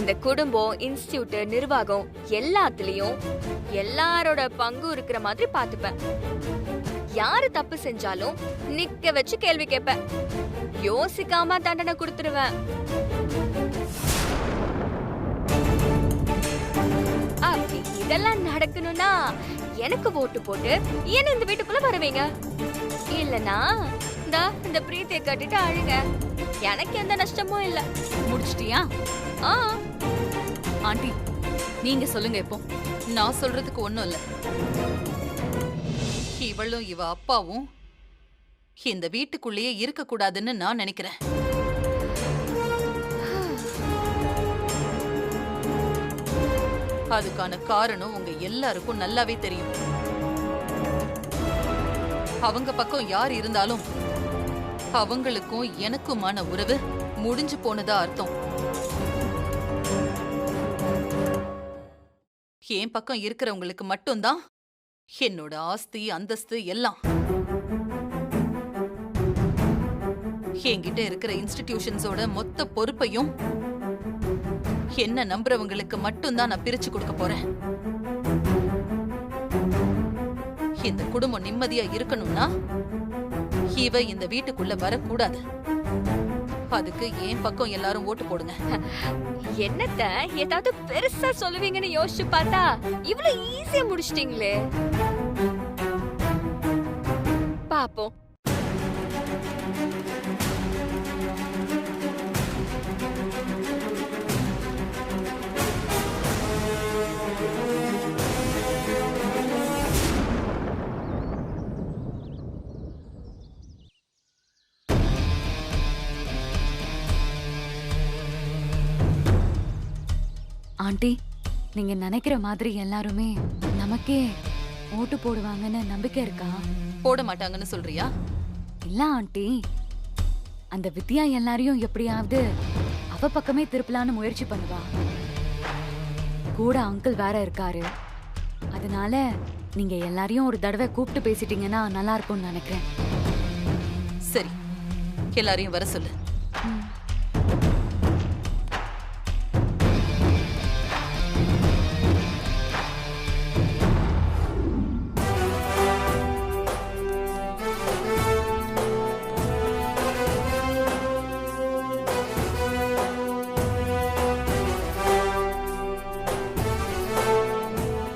இந்த குடும்பம், இன்ஸ்டிடியூட், நிர்வாகம் எல்லாத்துலயும் எல்லாரோட பங்கும் இருக்கிற மாதிரி பாத்துப்பேன். யாரு தப்பு செஞ்சாலும் நிக்க வச்சு கேள்வி கேட்பேன். யோசிக்காம தண்டனை கொடுத்துருவேன். அப்படி இதெல்லாம் நடக்கணும்னா எனக்கு ஓட்டு போட்டு என்ன இந்த வீட்டுக்குள்ள வருவீங்க. இல்லனா இந்த பிரீத்தியை கட்டிட்டு அழுங்க. எனக்கு எந்த நஷ்டமும் இல்ல. முடிச்சிட்டியா? ஆண்டி நீங்க சொல்லுங்க. இப்போ நான் சொல்றதுக்கு ஒண்ணும் இல்ல. இவளும் இவ அப்பாவும் இந்த வீட்டுக்குள்ளேயே இருக்க கூடாதுன்னு நான் நினைக்கிறேன். அதுக்கான காரணம் உங்க எல்லாருக்கும் நல்லாவே தெரியும். அவங்க பக்கம் யார் இருந்தாலும் அவங்களுக்கும் எனக்குமான உறவு முடிஞ்சு போனதா அர்த்தம். என் பக்கம் இருக்கிறவங்களுக்கு மட்டும்தான் என்னோட ஆஸ்தி, அந்தஸ்து எல்லாம். என்கிட்ட இருக்கிற இன்ஸ்டிடியூஷன்ஸோட மொத்த பொறுப்பையும் என்ன நம்புறவங்களுக்கு மட்டும்தான் நான் பிரிச்சு கொடுக்க போறேன். இந்த குடும்பம் நிம்மதியா இருக்கணும்னா இவ இந்த வீட்டுக்குள்ள வரக்கூடாது. அதுக்கு என் பக்கம் எல்லாரும் ஓட்டு போடுங்க. என்னத்த ஏதாவது பெருசா சொல்லுவீங்கன்னு யோசிச்சு பார்த்தா இவ்வளவு ஈஸியா முடிச்சிட்டீங்களே. பாப்போம். ஆண்டி நீங்க நினைக்கிற மாதிரி எல்லாருமே நமக்கே ஓட்டு போடுவாங்கன்னு நம்பிக்கை இருக்கா? போட மாட்டாங்கன்னு சொல்றியா? இல்ல ஆண்டி, அந்த வித்யா எல்லாரையும் எப்படியாவது அவ பக்கமே திருப்பலான்னு முயற்சி பண்ணுவா. கூட அங்கிள் வேற இருக்காரு. அதனால நீங்க எல்லாரையும் ஒரு தடவை கூப்பிட்டு பேசிட்டீங்கன்னா நல்லா இருக்கும்னு நினைக்கிறேன். சரி, எல்லாரையும் வர சொல்லு.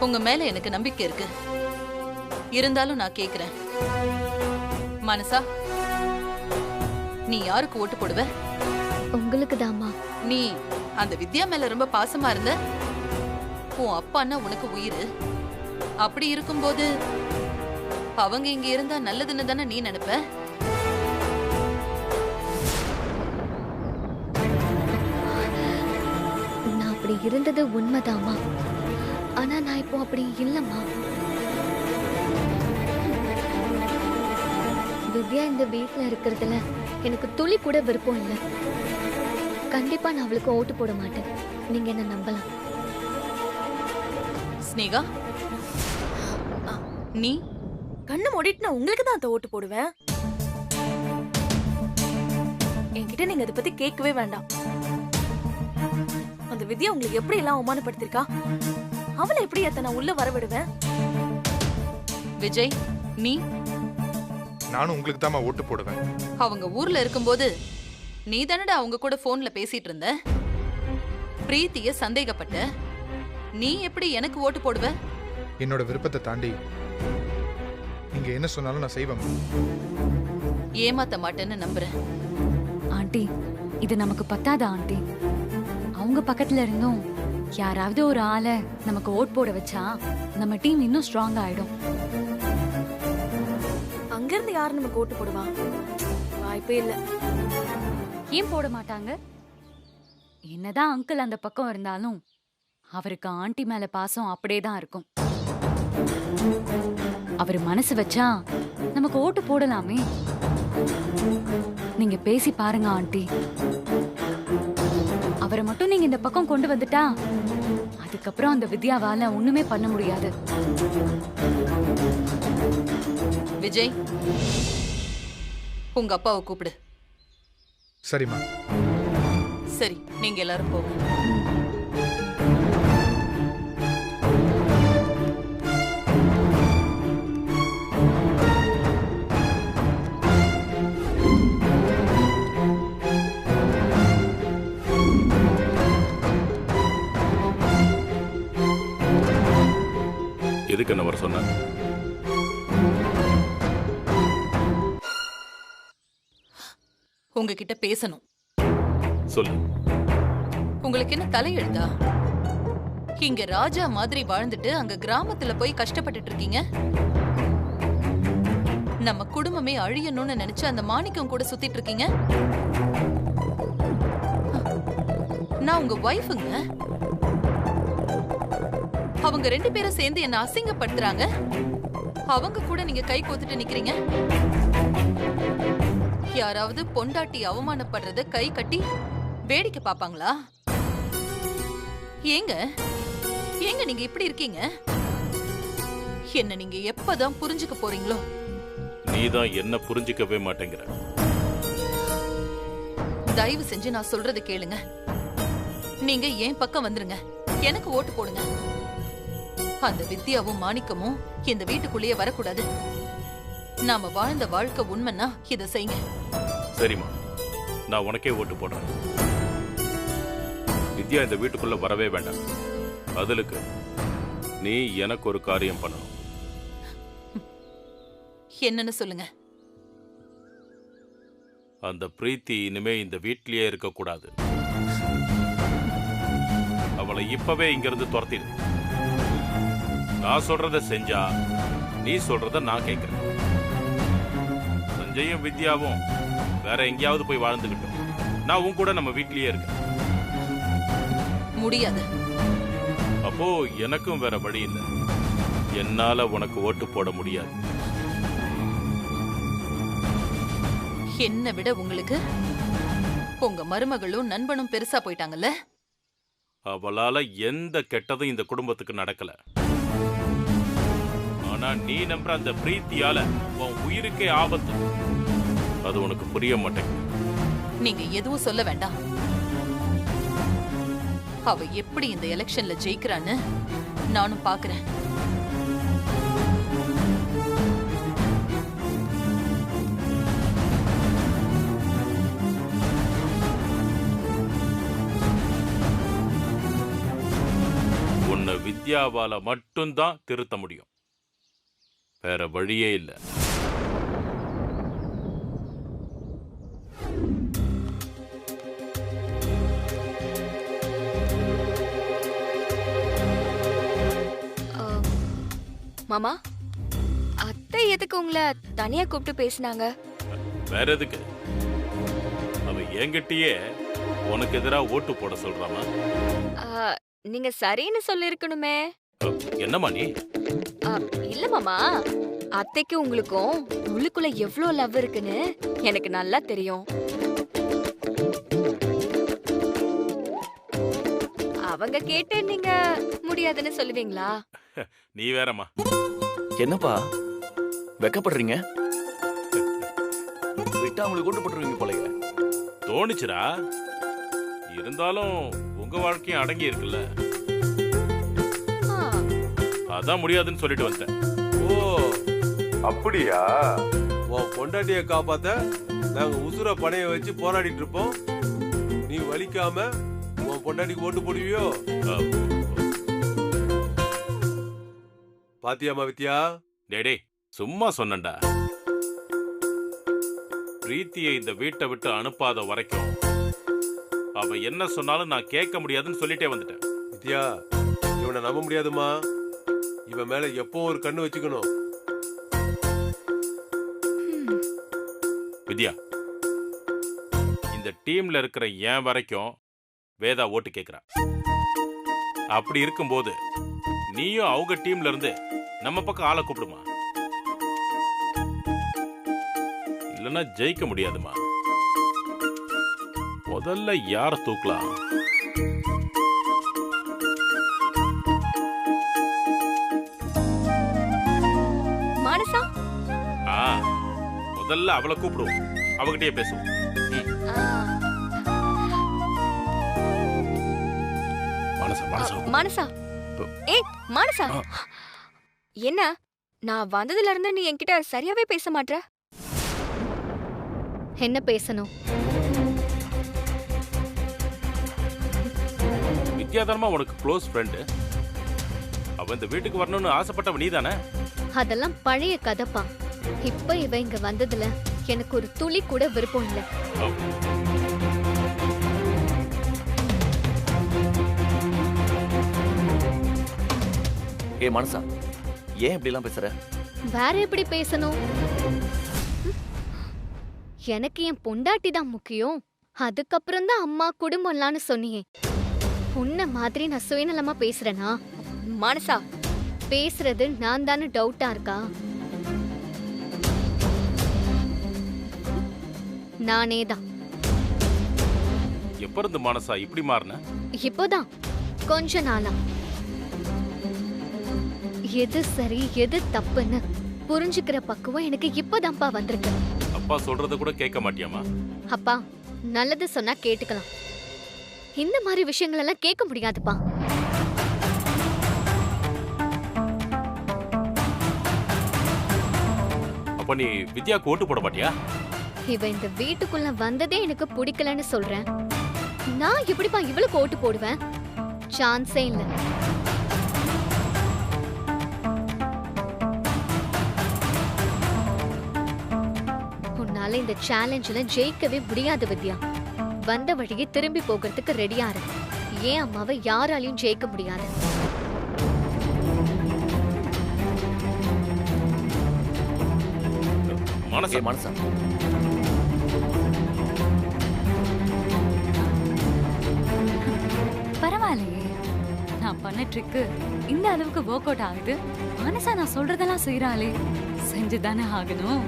உங்க மேல எனக்கு நம்பிக்கை இருக்கு. இருந்தாலும் நான் கேக்குறேன், மனசா நீ யாருக்கு ஓட்டு போடுவ? உங்களுக்கு தாமா. நீ அந்த வித்யா மேல ரொம்ப பாசமா இருந்த. உன் அப்பான்னா உனக்கு உயிர். அப்படி இருக்கும்போது அவங்க இங்க இருந்தா நல்லதுன்னு தானே நீ நினைப்ப? நான் அப்படி இருந்தது உண்மைதாமா. ஆனா நான் இப்போ அப்படி இல்லம்மா. வித்யா இந்த வீட்டுல இருக்கிறதுல எனக்கு துளி கூட விருப்பம் இல்லை. கண்டிப்பா நான் அவளுக்கு ஓட்டு போட மாட்டேன். நீங்க என்ன நம்பலாம். ஸ்னேகா, நீ கண்ணு மூடிட்டு நான் உங்களுக்கு தான் அந்த ஓட்டு போடுவேன். என்கிட்ட நீங்க அதை பத்தி கேட்கவே வேண்டாம். அந்த வித்யா உங்களுக்கு எப்படி எல்லாம் அவமானப்படுத்திருக்கா? அவளை எப்படி நான் உள்ள வரவிடுவேன்? விஜய், நீ? நானும் உங்களுக்கு தான் ஓட்டு போடுவேன். அவங்க ஊர்ல இருக்கும்போது நீ தானடா அவங்க கூட போன்ல பேசிட்டு இருந்த. பிரீத்திய சந்தேகப்பட்ட. நீ எப்படி எனக்கு ஓட்டு போடுவ? என்னோட விருப்பத்தை தாண்டி நீங்க என்ன சொன்னாலும் நான் செய்வேன். ஏமாத்த மாட்டேன்னு நம்புறேன். ஆண்டி இது நமக்கு பத்தாதா ஆண்டி? அவங்க பக்கத்துல இருந்தும் யாராவது ஒரு ஆளை நமக்கு ஓட் போட வச்சா நம்ம டீம் இன்னும் ஸ்ட்ராங் ஆயிடும். அங்க இருந்து யாரு நமக்கு ஓட்டு போடுவா? வாய்ப்பே இல்ல. ஏன் போட மாட்டாங்க? என்னதான் அங்கிள் அந்த பக்கம் இருந்தாலும் அவருக்கு ஆண்டி மேல பாசம் அப்படியே தான் இருக்கும். அவர் மனசு வச்சா நமக்கு ஓட்டு போடலாமே. நீங்க பேசி பாருங்க ஆண்டி. அவரை மட்டும் நீங்க இந்த பக்கம் கொண்டு வந்துட்டா அதுக்கப்புறம் அந்த வித்யாவால ஒண்ணுமே பண்ண முடியாது. விஜய், உங்க அப்பாவை கூப்பிடு. சரிம்மா. சரி, நீங்க எல்லாரும் போங்க. எதுக்கு என்ன வர சொன்ன? உங்ககிட்ட பேசணும். சொல்லு. உங்களுக்கு என்ன தலையெழுதா? இங்க ராஜா மாதிரி வாழ்ந்துட்டு அங்க கிராமத்துல போய் கஷ்டப்பட்டுட்டு இருக்கீங்க. நம்ம குடும்பமே அழியணும்னு நினைச்சு அந்த மாணிக்கம் கூட சுத்திட்டு இருக்கீங்க. நான் உங்க வைஃபுங்க. அவங்க 2 பேரும் சேர்ந்து என்ன அசிங்கப்படுத்துறாங்க. அவங்க கூட நீங்க கை கோத்துட்டு நிக்கிறீங்க. யாராவது பொண்டாட்டி அவமானப்படுறத கை கட்டி வேடிக்கை பாப்பாங்களா? ஏங்க ஏங்க நீங்க இப்படி இருக்கீங்க? என்ன நீங்க எப்பதான் புரிஞ்சுக்க போறீங்களோ? நீதான் என்ன புரிஞ்சுக்கவே மாட்டேங்கிற. தயவு செஞ்சு நான் சொல்றதை கேளுங்க. நீங்க என் பக்கம் வந்துருங்க. எனக்கு ஓட்டு போடுங்க. அந்த வித்யாவும் மாணிக்கமும் இந்த வீட்டுக்குள்ளேயே வரக்கூடாது. நாம வாழ்ந்த வாழ்க்கை உண்மைன்னா இதை செய்யுங்க. சரிம்மா, நான் உனக்கே ஓட்டு போடுறேன். வித்யா இந்த வீட்டுக்குள்ள வரவே வேண்டாம். அதுக்கு நீ எனக்கு ஒரு காரியம் பண்ணணும். என்னன்னு சொல்லுங்க. அந்த பிரீத்தி இனிமே இந்த வீட்லயே இருக்கக்கூடாது. அவளை இப்பவே இங்கிருந்து துரத்திடு. நான் சொல்றத செஞ்சா நீ சொல்றத நான் கேட்கிறேன். சஞ்சயும் வித்யாவும் வேற எங்கேயாவது போய் வாழ்ந்துகிட்டோம். நான் உன் கூட நம்ம வீட்லயே இருக்கேன். முடியாது. அப்போ எனக்கும் வேற வழி இல்லை. என்னால உனக்கு ஓட்டு போட முடியாது. என்ன விட உங்களுக்கு உங்க மருமகளும் நண்பனும் பெருசா போயிட்டாங்கல்ல. அவளால எந்த கெட்டதும் இந்த குடும்பத்துக்கு நடக்கல. ஆனா நீ நம்புற அந்த பிரீத்தியால உன் உயிருக்கே ஆபத்து. அது உனக்கு புரிய மாட்டேங்குது. நீங்க எதுவும் சொல்ல வேண்டாம். அவ எப்படி இந்த எலெக்ஷன்ல ஜெயிக்கிறான்னு நானும் பாக்குறேன். உன்னை வித்யாவால மட்டும்தான் திருத்த முடியும். வேற வழியே இல்லை. மாமா, அத்தை எதுக்கு உங்களை தனியா கூப்பிட்டு பேசினாங்க? வேற எதுக்கு? அவ என்கிட்டயே உனக்கு எதிரா ஓட்டு போட சொல்றாமா? நீங்க சரின்னு சொல்லிருக்கணுமே. என்னம்மா நீ? இல்ல மாமா, அத்தைக்கு உங்களுக்கும் உள்ளுக்குள்ள எவ்வளவு லவ் இருக்குன்னு எனக்கு நல்லா தெரியும். அவங்க கேட்டு நீங்க முடியாதுன்னு சொல்லுவீங்களா? நீ வேறம்மா. என்னப்பா வெக்கப்படுறீங்க? விட்டா அவங்களை கூட்டு போட்டுருவீங்க போலங்க. தோணுச்சுரா. இருந்தாலும் உங்க வாழ்க்கையும் அடங்கி இருக்குல்ல. அதான் முடியாதுன்னு சொல்லிட்டு வந்தேன். ஓ அப்படியா? உன் பொண்டாட்டியை காப்பாத்த நாங்க உசுர பணைய வச்சு போராடிட்டு இருப்போம். நீ வலிக்காம உன் பொண்டாட்டிக்கு ஓட்டு போடுவியோ? பாத்தியாமா வித்யா? டேடே சும்மா சொன்னண்டா. பிரீத்தியை இந்த வீட்டை விட்டு அனுப்பாத வரைக்கும் அவ என்ன சொன்னாலும் நான் கேட்க முடியாதுன்னு சொல்லிட்டே வந்துட்டேன். வித்யா, இவனை நம்ப முடியாதுமா. இவன் மேல எப்போ ஒரு கண்ணு வச்சுக்கணும். வித்யா, இந்த டீம்ல இருக்கிற ஏன் வரைக்கும் வேதா ஓட்டு கேட்கிறா. அப்படி இருக்கும்போது நீயும் அவங்க டீம்ல இருந்து நம்ம பக்கம் ஆளை கூப்பிடுமா. இல்லைன்னா ஜெயிக்க முடியாதுமா. முதல்ல யார தூக்கலாம்? மானசா, முதல்ல அவளை கூப்பிடுவோம். அவகிட்டயே பேசுவோம். மானசா, ஏய் மானசா, என்ன நான் வந்ததுல இருந்து நீ என்கிட்ட சரியாவே பேச மாட்ற? என்ன பேசணும்? வித்யாதனமா உனக்கு க்ளோஸ் ஃப்ரெண்டு. அவ இந்த வீட்டுக்கு வரணும்னு ஆசைப்பட்டவ நீதானே? அதெல்லாம் பழைய கதைப்பா. இப்ப இவ இங்க வந்ததுல எனக்கு ஒரு துளி கூட விருப்பம் இல்ல. ஏ மனசா, ஏன் இப்படி எல்லாம் பேசுற? வேற எப்படி பேசணும்? எனக்கு என் பொண்டாட்டி தான் முக்கியம். அதுக்கப்புறம் தான் அம்மா குடும்பம்லான்னு சொன்னியே. உன்ன மாதிரி நான் சுயநலமா பேசுறேனா? மானசா, பேசுறது நான் தானே டவுட்டா இருக்கா? நானே தான். எப்ப இருந்து மனசா இப்படி மாறின? இப்போதான் கொஞ்ச நாளா. எது சரி எது தப்புன்னு புரிஞ்சுக்கிற பக்குவம் எனக்கு இப்பதான்ப்பா வந்திருக்கு. அப்பா சொல்றத கூட கேட்க மாட்டியாமா? அப்பா நல்லது சொன்னா கேட்டுக்கலாம். இந்த மாதிரி விஷயங்கள் எல்லாம் கேட்க முடியாதுப்பா. அப்ப நீ வித்யாக்கு ஓட்டு போட மாட்டியா? இவ இந்த வீட்டுக்குள்ள வந்ததே எனக்கு பிடிக்கலன்னு சொல்றேன். நான் எப்படிப்பா இவளுக்கு ஓட்டு போடுவேன்? சான்ஸே இல்ல. உன்னால இந்த சேலஞ்சில ஜெயிக்கவே முடியாது வித்யா. வந்த வழியே திரும்பி போகிறதுக்கு ரெடியா இரு. ஏன் அம்மாவை யாராலையும் ஜெயிக்க முடியாது. மனசா, மனசா, பரவாயில்லையே, நான் பண்ண ட்ரிக்கு இந்த அளவுக்கு ஒர்க் அவுட் ஆகுது. மனசா நான் சொல்றதெல்லாம் செய்யறாளே, செஞ்சுதானே ஆகணும்.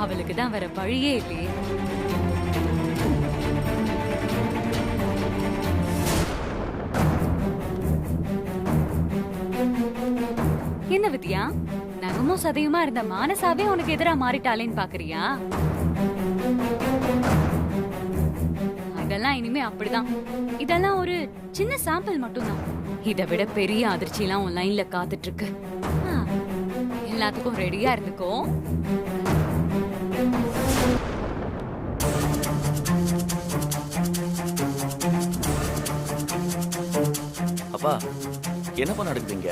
அவளுக்கு தான் வேற வழியே இல்லையே. என்ன வித்யா, நகமும் சதையுமா இருந்த மானசாவே உனக்கு எதிரா மாறிட்டாளேன்னு பாக்குறியா? அதெல்லாம் இனிமே அப்படிதான். இதெல்லாம் ஒரு சின்ன சாம்பிள் மட்டும்தான். இதை விட பெரிய அதிர்ச்சிலாம் உன் லைன்ல காத்துட்டு இருக்கு. எல்லாத்துக்கும் ரெடியா இருந்துக்கோ. அப்பா என்னப்பா நடக்குதுங்க?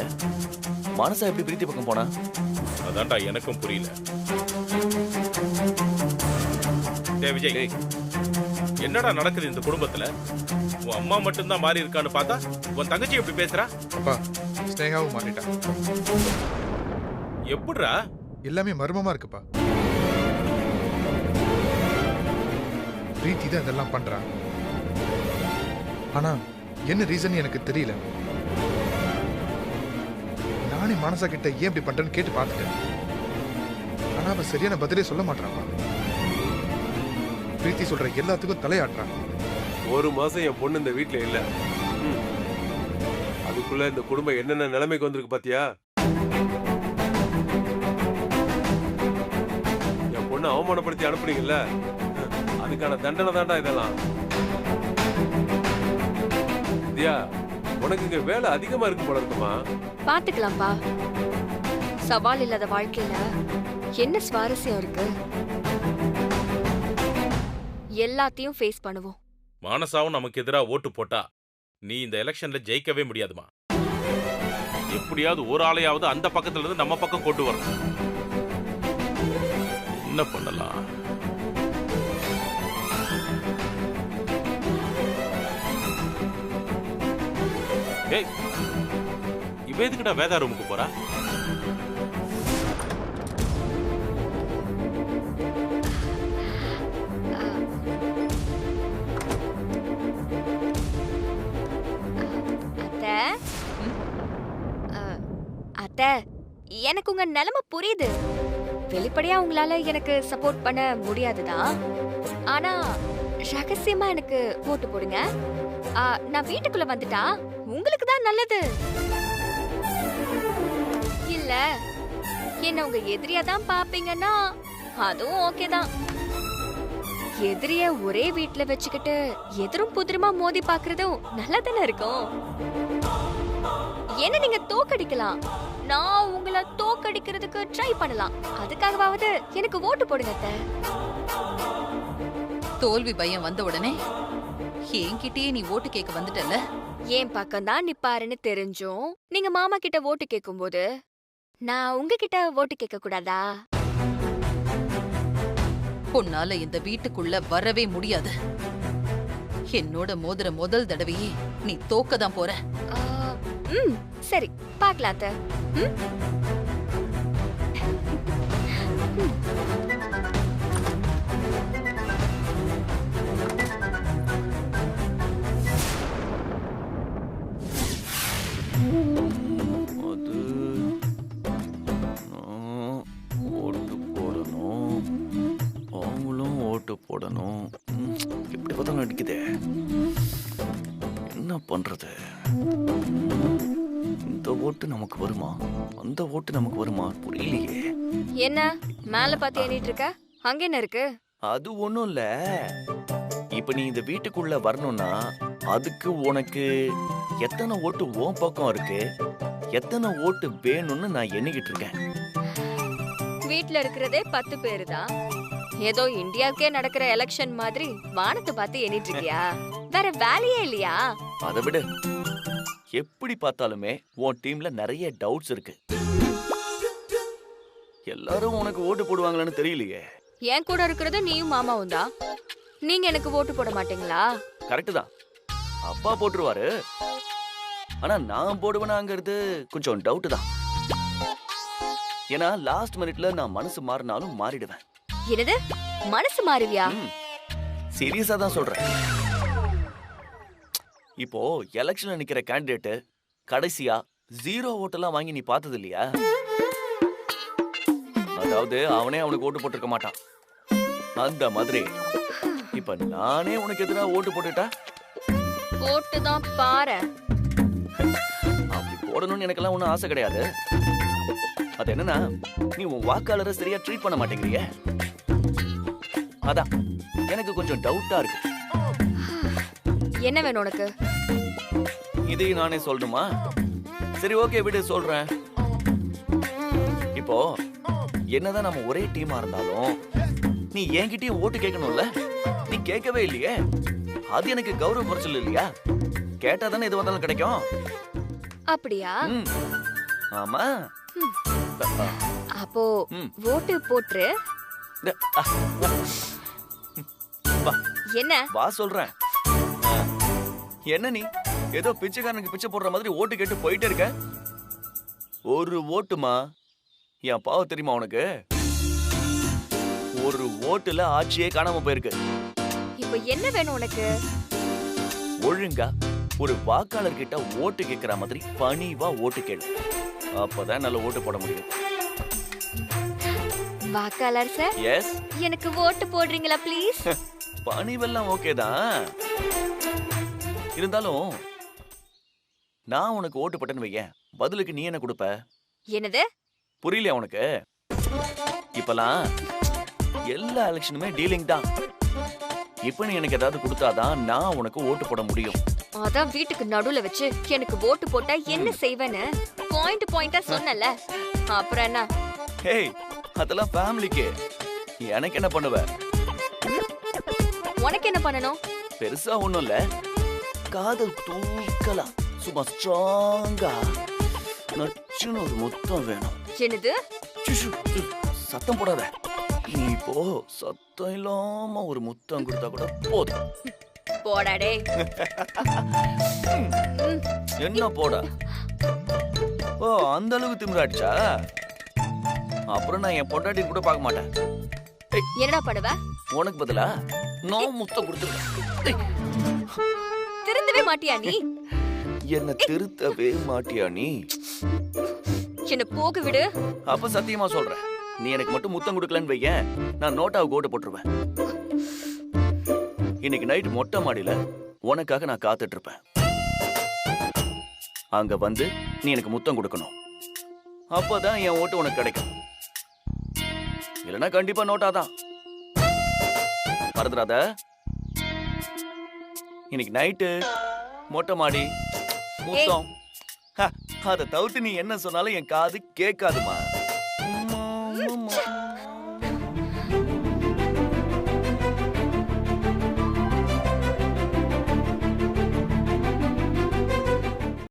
மனசா எப்படி பிரீத்தி பக்கம் போனா? அதான்டா எனக்கும் புரியல. டேய் விஜய், என்னடா நடக்குது இந்த குடும்பத்துல? உன் அம்மா மட்டும்தான் மாறி இருக்கான்னு பார்த்தா உன் தங்கச்சி எப்படி பேசுறா? அப்பா, ஸ்னேகாவும் மாறிட்டா. எப்படிடா? எல்லாமே மர்மமா இருக்குப்பா. பிரீத்தி தான் இதெல்லாம் பண்றா. ஆனா என்ன ரீசன் எனக்கு தெரியல. நானே மனசா கிட்ட ஏன் இப்படி பண்றேன்னு கேட்டு பார்த்துட்டேன். ஆனா அவ சரியான பதிலே சொல்ல மாட்டான். பிரீத்தி சொல்ற எல்லாத்துக்கும் தலையாட்டுறான். ஒரு மாசம் என் பொண்ணு இந்த வீட்டுல இல்ல. அதுக்குள்ள இந்த குடும்பம் என்னென்ன நிலைமைக்கு வந்திருக்கு பாத்தியா? என் பொண்ணை அவமானப்படுத்தி அனுப்புனீங்கல்ல, அதுக்கான தண்டனை தாண்டா இதெல்லாம். வித்யா, உனக்கு இங்க வேலை அதிகமா இருக்கு போல இருக்குமா? பாத்துக்கலாம்ப்பா. சவால் இல்லாத வாழ்க்கையில என்ன சுவாரஸ்யம் இருக்கு? எல்லாத்தையும் ஃபேஸ் பண்ணுவோம். மானசாவும் நமக்கு எதிராக ஓட்டு போட்டா நீ இந்த எலெக்ஷன்ல ஜெயிக்கவே முடியாதுமா. எப்படியாவது ஒரு ஆளையாவது அந்த பக்கத்துல இருந்து நம்ம பக்கம் கொண்டு வரணும். என்ன பண்ணலாம்? ஏய், இவ எதுக்குடா வேதா ரூமுக்கு போறா? அத்தை, எனக்கு உங்க நிலைமை புரியுது. வெளிப்படையா உங்களால எனக்கு சப்போர்ட் பண்ண முடியாதுதான். ஆனா ரகசியமா எனக்கு ஓட்டு போடுங்க. நான் வீட்டுக்குள்ள வந்துட்டா உங்களுக்கு தான் நல்லது. இல்ல என்ன உங்க எதிரியா தான் பாப்பீங்கன்னா அதுவும் ஓகே தான். எதிரிய ஒரே வீட்டுல வச்சுக்கிட்டு எதிரும் புதிருமா மோதி பாக்குறதும் நல்லா தானே இருக்கும். என்ன நீங்க தோக்கடிக்கலாம், நான் உங்களை தோக்கடிக்கிறதுக்கு ட்ரை பண்ணலாம். அதுக்காகவாவது எனக்கு ஓட்டு போடுங்க. தோல்வி பயம் வந்த உடனே என்கிட்டயே நீ ஓட்டு கேட்க வந்துட்டல. என் பக்கம் தான் நிப்பாருன்னு தெரிஞ்சும் நீங்க மாமா கிட்ட ஓட்டு கேக்கும்போது நான் உங்ககிட்ட ஓட்டு கேட்க கூடாதா? உன்னால இந்த வீட்டுக்குள்ள வரவே முடியாது. என்னோட மோதிர முதல் தடவையே நீ தோக்கதான் போற. சரி பார்க்கலாம் அத்தை. ஓட்டு போடணும், அவங்களும் ஓட்டு போடணும். எப்படி பார்த்தாலும் அடிக்குதே, என்ன பண்றது? இந்த ஓட்டு நமக்கு வருமா, அந்த ஓட்டு நமக்கு வருமா புரியலையே. என்ன மேல பாத்து எண்ணிட்டு இருக்க? அங்க என்ன இருக்கு? அது ஒண்ணும் இல்ல. இப்ப நீ இந்த வீட்டுக்குள்ள வரணும்னா அதுக்கு உனக்கு எத்தனை ஓட்டு உன் பக்கம் இருக்கு, எத்தனை ஓட்டு வேணும்னு நான் எண்ணிக்கிட்டு இருக்கேன். வீட்ல இருக்கிறதே 10 பேரு தான். ஏதோ இந்தியாவுக்கே நடக்கிற எலெக்ஷன் மாதிரி வானத்தை பார்த்து எண்ணிட்டு இருக்கியா? வேற வேலையே இல்லையா? அதை விட எப்படி பார்த்தாலுமே உன் டீம்ல நிறைய டவுட்ஸ் இருக்கு. எல்லாரும் உனக்கு ஓட்டு போடுவாங்களான்னு தெரியலையே. என் கூட இருக்கிறது நீயும் மாமாவும் தான். நீங்க எனக்கு ஓட்டு போட மாட்டீங்களா? கரெக்ட் தான், அப்பா போட்டுருவாரு. ஆனா நான் போடுவேனாங்கிறது கொஞ்சம் டவுட் தான். ஏன்னா லாஸ்ட் மினிட்ல நான் மனசு மாறினாலும் மாறிடுவேன். என்னது மனசு மாறுவியா? சீரியஸா தான் சொல்றேன். இப்போ எலெக்ஷன்ல நிக்கிற கேண்டிடேட் கடைசியா 0 ஓட்டெல்லாம் வாங்கி நீ பார்த்தது இல்லையா? அதாவது அவனே அவனுக்கு ஓட்டு போட்டிருக்க மாட்டான். அந்த மாதிரி இப்ப நானே உனக்கு எதிராக ஓட்டு போட்டுட்டா போட்டு தான் பாரு. அப்படி போடணும்னு எனக்கெல்லாம் ஒன்றும் ஆசை கிடையாது. அது என்னன்னா, நீ உன் வாக்காளரை சரியா ட்ரீட் பண்ண மாட்டேங்கிறிய. அதான் எனக்கு கொஞ்சம் டவுட்டா இருக்கு. என்ன வேணும் உனக்கு? இதையும் நானே சொல்லணுமா? சரி ஓகே விடு, சொல்றேன். இப்போ என்னதான் நம்ம ஒரே டீமா இருந்தாலும் நீ என்கிட்டயும் ஓட்டு கேட்கணும்ல. நீ கேட்கவே இல்லையே. அது எனக்கு கௌரவ குறைச்சல் இல்லையா? கேட்டா தானே எது வந்தாலும் கிடைக்கும். அப்படியா? ஆமா. அப்போ ஓட்டு போட்டுரு. என்ன வா சொல்றேன். என்ன நீ ஏதோ பிச்சைக்காரனுக்கு பிச்சை போடுற மாதிரி ஓட்டு கேட்டு போயிட்டே இருக்க? ஒரு ஓட்டுமா என் பாவம் தெரியுமா உனக்கு? ஒரு ஓட்டுல ஆட்சியே காணாம போயிருக்கு. இப்போ என்ன வேணும் உனக்கு? ஒழுங்கா ஒரு வாக்காளர் கிட்ட ஓட்டு கேட்கிற மாதிரி பணிவா ஓட்டு கேளு. அப்பதான் நல்ல ஓட்டு போட முடியும். வாக்காளர் சார், எஸ், எனக்கு ஓட்டு போடுறீங்களா ப்ளீஸ்? பணிவெல்லாம் ஓகே தான். இருந்தாலும் நான் உனக்கு ஓட்டு போட்டேன்னு வையேன், பதிலுக்கு நீ என்ன கொடுப்ப? என்னது புரியலையா உனக்கு? இப்பெல்லாம் எல்லா எலெக்ஷனுமே டீலிங் தான். இப்ப நீ எனக்கு ஏதாவது கொடுத்தாதான் நான் உனக்கு ஓட்டு போட முடியும். அதான் வீட்டுக்கு நடுவுல வச்சு எனக்கு ஓட்டு போட்டா என்ன செய்வேன்னு பாயிண்டா சொன்னல. அப்புறம் என்ன? ஹேய், அதெல்லாம் ஃபேமிலிக்கு. எனக்கு என்ன பண்ணுவ? உனக்கு என்ன பண்ணணும்? பெருசா ஒண்ணும் இல்ல. காதல் தூக்கலாம், சும்மா ஸ்ட்ராங்கா நச்சுன்னு ஒரு முத்தம் வேணும். என்னது? சத்தம் போடாத. நீ இப்போ சத்தம் இல்லாம ஒரு முத்தம் கொடுத்தா கூட போதும். போடாடே. என்ன போடா? ஓ, அந்த அளவுக்கு திமிராடிச்சா? அப்புறம் நான் என் பொண்டாட்டி கூட பார்க்க மாட்டேன். என்னடா பண்ணுவ? உனக்கு பதிலா நான் முத்தம் கொடுத்துருவேன். திருந்தவே மாட்டியா நீ? என்ன திருத்தவே மாட்டியா நீ? என்ன போக விடு. அப்ப சத்தியமா சொல்றேன், நீ எனக்கு மட்டும் முத்தம் கொடுக்கலன்னு வையேன், நான் நோட்டாவுக்கு ஓட்டு போட்டுருவேன். இன்னைக்கு நைட் மொட்டை மாடியில உனக்காக நான் காத்துட்டு இருப்பேன். அங்க வந்து நீ எனக்கு முத்தம் கொடுக்கணும். அப்பதான் என் ஓட்டு உனக்கு கிடைக்கும். இல்லைன்னா கண்டிப்பா நோட்டாதான். மறந்துடாத. இன்னைக்கு நைட்டு மொட்டை மாடி முத்தம். அதை தவிர்த்து நீ என்ன சொன்னாலும் என் காது கேட்காதுமா.